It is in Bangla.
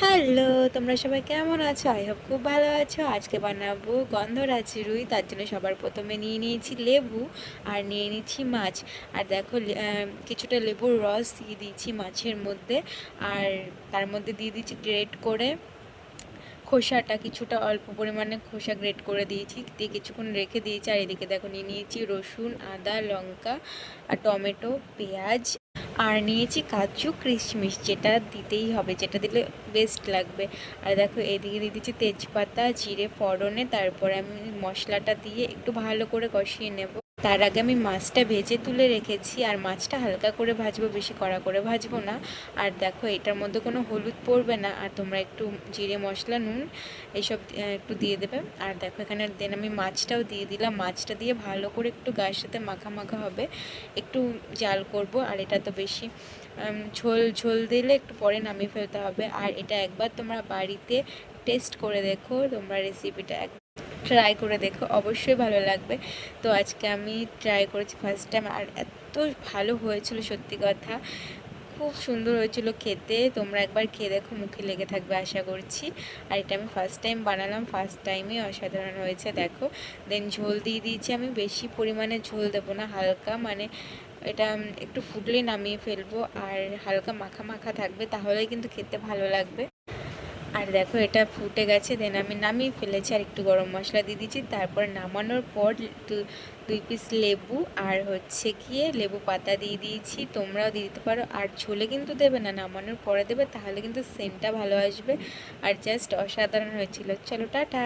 হ্যালো, তোমরা সবাই কেমন আছো? আই হোপ খুব ভালো আছো। আজকে বানাবো গন্ধরাজি রুই। তার জন্য সবার প্রথমে নিয়ে নিয়েছি লেবু আর নিয়ে নিচ্ছি মাছ। আর দেখো কিছুটা লেবুর রস দিয়ে দিয়েছি মাছের মধ্যে। আর তার মধ্যে দিয়ে দিচ্ছি গ্রেট করে খোসাটা, কিছুটা অল্প পরিমাণে খোসা গ্রেট করে দিয়েছি, দিয়ে কিছুক্ষণ রেখে দিয়েছি। আর এদিকে দেখো নিয়ে নিয়েছি রসুন, আদা, লঙ্কা আর টমেটো, পেঁয়াজ আর নিয়েছি কাজু কিশমিশ, যেটা দিতেই হবে, যেটা দিলে বেস্ট লাগবে। আর দেখো এদিকে দিয়ে দিচ্ছি তেজপাতা, জিরে ফোড়নে। তারপরে আমি মশলাটা দিয়ে একটু ভালো করে কষিয়ে নেব। তার আগে আমি মাছটা ভেজে তুলে রেখেছি, আর মাছটা হালকা করে ভাজবো, বেশি কড়া করে ভাজবো না। আর দেখো এটার মধ্যে কোনো হলুদ পড়বে না, আর তোমরা একটু জিরে মশলা, নুন এইসব একটু দিয়ে দেবে। আর দেখো এখানে দেন আমি মাছটাও দিয়ে দিলাম। মাছটা দিয়ে ভালো করে একটু গায়ের সাথে মাখা মাখা হবে, একটু জাল করব। আর এটা তো বেশি ঝোল ঝোল দিলে একটু পরে নামিয়ে ফেলতে হবে। আর এটা একবার তোমরা বাড়িতে টেস্ট করে দেখো, তোমরা রেসিপিটা ট্রাই করে দেখো, অবশ্যই ভালো লাগবে। তো আজকে আমি ট্রাই করেছি ফার্স্ট টাইম, আর এত ভালো হয়েছিল, সত্যি কথা খুব সুন্দর হয়েছিল খেতে। তোমরা একবার খেয়ে দেখো, মুখে লেগে থাকবে আশা করছি। আর এটা আমি ফার্স্ট টাইম বানালাম, ফার্স্ট টাইমে অসাধারণ হয়েছে। দেখো দেন ঝোল দিয়ে দিয়েছি আমি, বেশি পরিমাণে ঝোল দেবো না, হালকা, মানে এটা একটু ফুটলেই নামিয়ে ফেলবো। আর হালকা মাখা মাখা থাকবে, তাহলেই কিন্তু খেতে ভালো লাগবে। আর দেখো এটা ফুটে গেছে, দেন আমি নামিয়ে ফেলেছি। আর একটু গরম মশলা দিয়ে দিচ্ছি। তারপর নামানোর পর দুই পিস লেবু আর হচ্ছে গিয়ে লেবু পাতা দিয়ে দিয়েছি, তোমরাও দিয়ে দিতে পারো। আর ঝোলে কিন্তু দেবে না, নামানোর পরে দেবে, তাহলে কিন্তু সেন্টটা ভালো আসবে। আর জাস্ট অসাধারণ হয়েছিল। চলো টাটা।